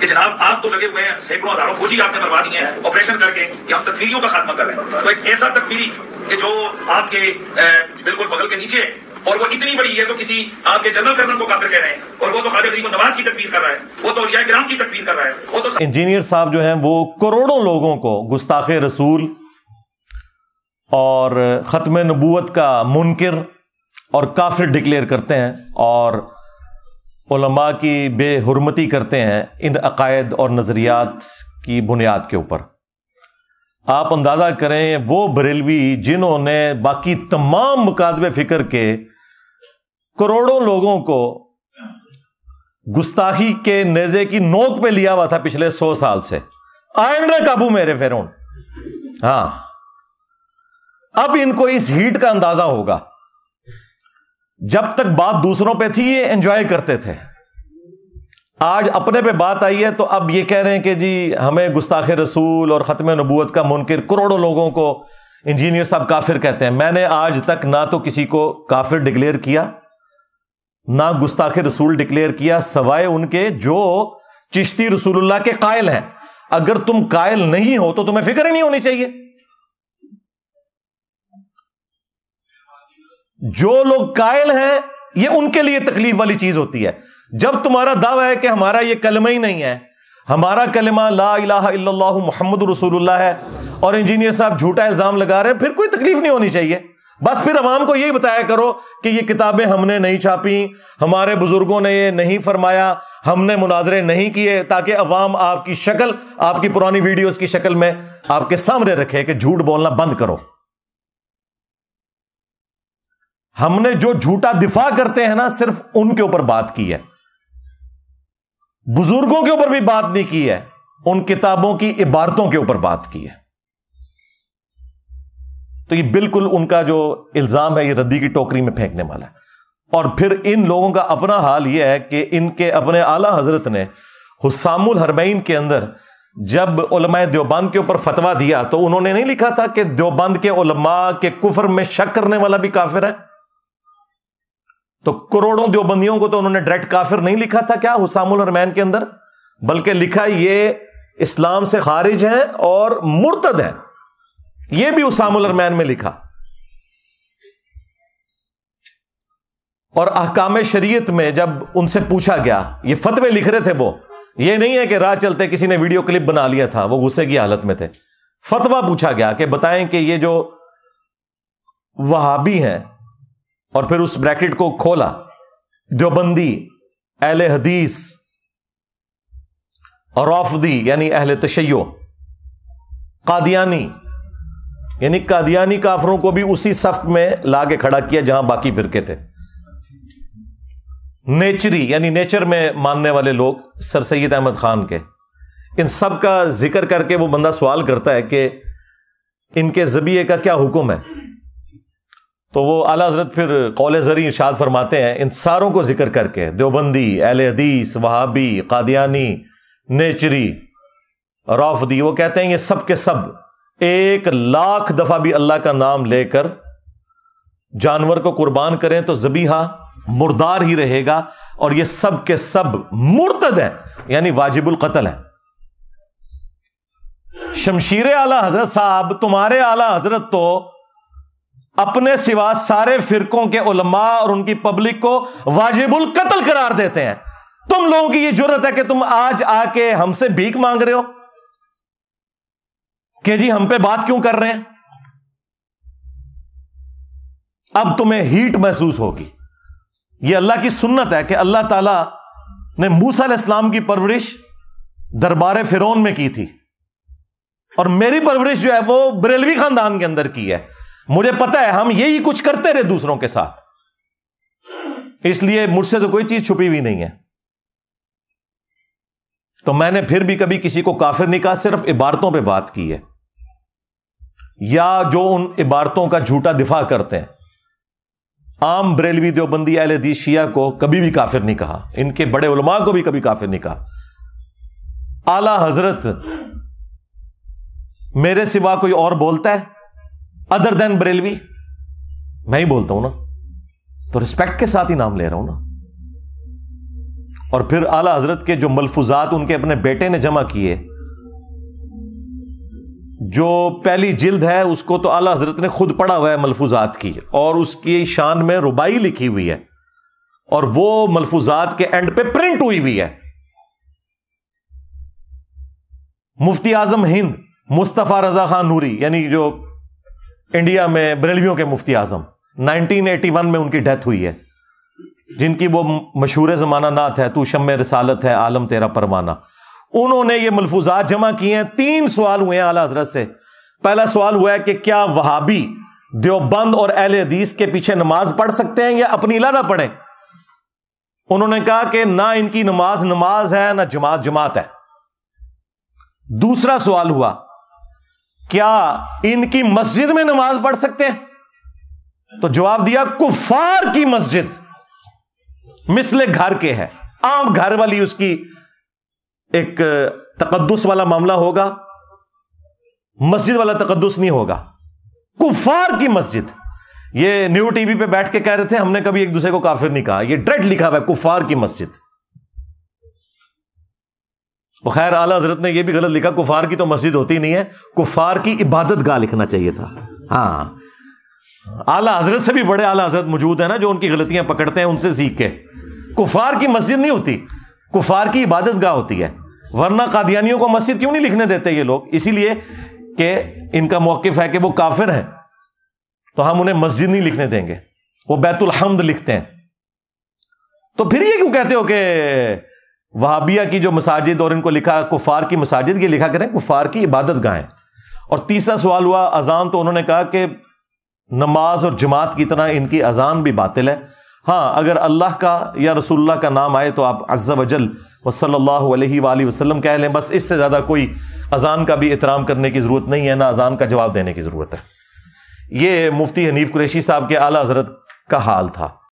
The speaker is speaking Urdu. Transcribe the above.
کہ جناب آپ تو لگے ہوئے ہیں سینکڑوں ہزاروں فوجی آپ نے مروا دیے ہیں آپریشن کر کے کہ ہم تکفیریوں کا خاتمہ کر رہے ہیں. تو ایک ایسا تکفیری کہ جو آپ کے بالکل بغل کے نیچے اور وہ اتنی بڑی ہے تو کسی آپ کے جنرل کرنل کو کافر کہہ رہے ہیں, اور وہ تو خواجہ غریب نواز کی تکفیر کر رہا ہے, وہ تو اولیاء کرام کی تکفیر کر رہا ہے, وہ تو انجینئر صاحب جو ہیں وہ کروڑوں لوگوں کو گستاخ رسول اور ختم نبوت کا منکر اور کافر ڈکلیئر کرتے ہیں اور علماء کی بے حرمتی کرتے ہیں ان عقائد اور نظریات کی بنیاد کے اوپر. آپ اندازہ کریں وہ بریلوی جنہوں نے باقی تمام مکاتب فکر کے کروڑوں لوگوں کو گستاخی کے نیزے کی نوک پہ لیا ہوا تھا پچھلے 100 سال سے, آئیں نہ قابو میرے فرعون. ہاں, اب ان کو اس ہیٹ کا اندازہ ہوگا. جب تک بات دوسروں پہ تھی یہ انجوائے کرتے تھے, آج اپنے پہ بات آئی ہے تو اب یہ کہہ رہے ہیں کہ جی ہمیں گستاخ رسول اور ختم نبوت کا منکر کروڑوں لوگوں کو انجینئر صاحب کافر کہتے ہیں. میں نے آج تک نہ تو کسی کو کافر ڈکلیئر کیا نہ گستاخ رسول ڈکلیئر کیا, سوائے ان کے جو چشتی رسول اللہ کے قائل ہیں. اگر تم قائل نہیں ہو تو تمہیں فکر ہی نہیں ہونی چاہیے. جو لوگ قائل ہیں یہ ان کے لیے تکلیف والی چیز ہوتی ہے. جب تمہارا دعویٰ ہے کہ ہمارا یہ کلمہ ہی نہیں ہے, ہمارا کلمہ لا الہ الا اللہ محمد رسول اللہ ہے, اور انجینئر صاحب جھوٹا الزام لگا رہے ہیں, پھر کوئی تکلیف نہیں ہونی چاہیے. بس پھر عوام کو یہی بتایا کرو کہ یہ کتابیں ہم نے نہیں چھاپی, ہمارے بزرگوں نے یہ نہیں فرمایا, ہم نے مناظرے نہیں کیے, تاکہ عوام آپ کی شکل, آپ کی پرانی ویڈیوز کی شکل میں آپ کے سامنے رکھے کہ جھوٹ بولنا بند کرو. ہم نے جو جھوٹا دفاع کرتے ہیں نا صرف ان کے اوپر بات کی ہے, بزرگوں کے اوپر بھی بات نہیں کی ہے, ان کتابوں کی عبارتوں کے اوپر بات کی ہے. تو یہ بالکل ان کا جو الزام ہے یہ ردی کی ٹوکری میں پھینکنے والا ہے. اور پھر ان لوگوں کا اپنا حال یہ ہے کہ ان کے اپنے اعلیٰ حضرت نے حسام الحرمین کے اندر جب علماء دیوبند کے اوپر فتویٰ دیا تو انہوں نے نہیں لکھا تھا کہ دیوبند کے علماء کے کفر میں شک کرنے والا بھی کافر ہے. تو کروڑوں دیوبندیوں کو تو انہوں نے ڈائریکٹ کافر نہیں لکھا تھا کیا حسام الحرمین کے اندر, بلکہ لکھا یہ اسلام سے خارج ہیں اور مرتد ہیں. یہ بھی حسام الحرمین میں لکھا. اور احکام شریعت میں جب ان سے پوچھا گیا, یہ فتوے لکھ رہے تھے, وہ یہ نہیں ہے کہ راہ چلتے کسی نے ویڈیو کلپ بنا لیا تھا, وہ غصے کی حالت میں تھے. فتویٰ پوچھا گیا کہ بتائیں کہ یہ جو وہابی ہیں, اور پھر اس بریکٹ کو کھولا, دیوبندی, اہل حدیث, رافضی یعنی اہل تشیع, قادیانی یعنی قادیانی کافروں کو بھی اسی صف میں لا کے کھڑا کیا جہاں باقی فرقے تھے. نیچری یعنی نیچر میں ماننے والے لوگ, سر سید احمد خان کے, ان سب کا ذکر کر کے وہ بندہ سوال کرتا ہے کہ ان کے ذبیحے کا کیا حکم ہے. تو وہ اعلیٰ حضرت پھر قول زری ارشاد فرماتے ہیں ان ساروں کو ذکر کر کے, دیوبندی, اہل حدیث, وہابی, قادیانی, نیچری, رافضی, وہ کہتے ہیں یہ سب کے سب 1,00,000 دفعہ بھی اللہ کا نام لے کر جانور کو قربان کریں تو ذبیحہ مردار ہی رہے گا, اور یہ سب کے سب مرتد ہیں یعنی واجب القتل ہیں. شمشیر اعلیٰ حضرت صاحب, تمہارے اعلیٰ حضرت تو اپنے سوا سارے فرقوں کے علماء اور ان کی پبلک کو واجب القتل قرار دیتے ہیں. تم لوگوں کی یہ جرت ہے کہ تم آج آ کے ہم سے بھیک مانگ رہے ہو کہ جی ہم پہ بات کیوں کر رہے ہیں. اب تمہیں ہیٹ محسوس ہوگی. یہ اللہ کی سنت ہے کہ اللہ تعالی نے موسیٰ علیہ السلام کی پرورش دربار فرعون میں کی تھی, اور میری پرورش جو ہے وہ بریلوی خاندان کے اندر کی ہے. مجھے پتا ہے ہم یہی کچھ کرتے رہے دوسروں کے ساتھ, اس لیے مجھ سے تو کوئی چیز چھپی ہوئی نہیں ہے. تو میں نے پھر بھی کبھی کسی کو کافر نہیں کہا, صرف عبارتوں پہ بات کی ہے, یا جو ان عبارتوں کا جھوٹا دفاع کرتے ہیں. عام بریلوی, دیوبندی, اہل حدیث, شیعہ کو کبھی بھی کافر نہیں کہا, ان کے بڑے علماء کو بھی کبھی کافر نہیں کہا. اعلی حضرت میرے سوا کوئی اور بولتا ہے ادر دین بریلوی؟ میں ہی بولتا ہوں نا, تو رسپیکٹ کے ساتھ ہی نام لے رہا ہوں نا. اور پھر اعلیٰ حضرت کے جو ملفوظات ان کے اپنے بیٹے نے جمع کیے، جو پہلی جلد ہے اس کو تو اعلیٰ حضرت نے خود پڑھا ہوا ہے ملفوظات کی، اور اس کی شان میں ربائی لکھی ہوئی ہے، اور وہ ملفوظات کے اینڈ پہ پرنٹ ہوئی ہوئی ہے۔ مفتی اعظم ہند مصطفیٰ رضا خان نوری، یعنی جو انڈیا میں بریلویوں کے مفتی اعظم، 1981 میں ان کی ڈیتھ ہوئی ہے، جن کی وہ مشہور زمانہ نعت ہے، تو شمع رسالت ہے عالم تیرا پروانہ، انہوں نے یہ ملفوظات جمع کیے ہیں۔ 3 سوال ہوئے ہیں اعلیٰ حضرت سے۔ پہلا سوال ہوا ہے کہ کیا وہابی دیوبند اور اہل حدیث کے پیچھے نماز پڑھ سکتے ہیں یا اپنی علیحدہ پڑھیں؟ انہوں نے کہا کہ نہ ان کی نماز نماز ہے، نہ جماعت جماعت ہے۔ دوسرا سوال ہوا کیا ان کی مسجد میں نماز پڑھ سکتے ہیں؟ تو جواب دیا کفار کی مسجد مثل گھر کے ہے، عام گھر والی اس کی ایک تقدس والا معاملہ ہوگا، مسجد والا تقدس نہیں ہوگا، کفار کی مسجد۔ یہ نیو ٹی وی پہ بیٹھ کے کہہ رہے تھے ہم نے کبھی ایک دوسرے کو کافر نہیں کہا، یہ ڈائریکٹ لکھا ہوا ہے کفار کی مسجد۔ خیر اعلیٰ حضرت نے یہ بھی غلط لکھا، کفار کی تو مسجد ہوتی نہیں ہے، کفار کی عبادت گاہ لکھنا چاہیے تھا۔ ہاں اعلیٰ حضرت سے بھی بڑے اعلیٰ حضرت موجود ہیں نا جو ان کی غلطیاں پکڑتے ہیں، ان سے سیکھ کے۔ کفار کی مسجد نہیں ہوتی، کفار کی عبادت گاہ ہوتی ہے، ورنہ قادیانیوں کو مسجد کیوں نہیں لکھنے دیتے یہ لوگ؟ اسی لیے کہ ان کا موقف ہے کہ وہ کافر ہیں، تو ہم انہیں مسجد نہیں لکھنے دیں گے، وہ بیت الحمد لکھتے ہیں۔ تو پھر یہ کیوں کہتے ہو کہ وہابیہ کی جو مساجد اور ان کو لکھا کفار کی مساجد، یہ لکھا کریں کفار کی عبادت گاہیں۔ اور تیسرا سوال ہوا اذان، تو انہوں نے کہا کہ نماز اور جماعت کی طرح ان کی اذان بھی باطل ہے۔ ہاں اگر اللہ کا یا رسول اللہ کا نام آئے تو آپ عز وجل وصلی اللہ علیہ وآلہ وسلم کہہ لیں، بس اس سے زیادہ کوئی اذان کا بھی احترام کرنے کی ضرورت نہیں ہے، نہ اذان کا جواب دینے کی ضرورت ہے۔ یہ مفتی حنیف قریشی صاحب کے اعلیٰ حضرت کا حال تھا۔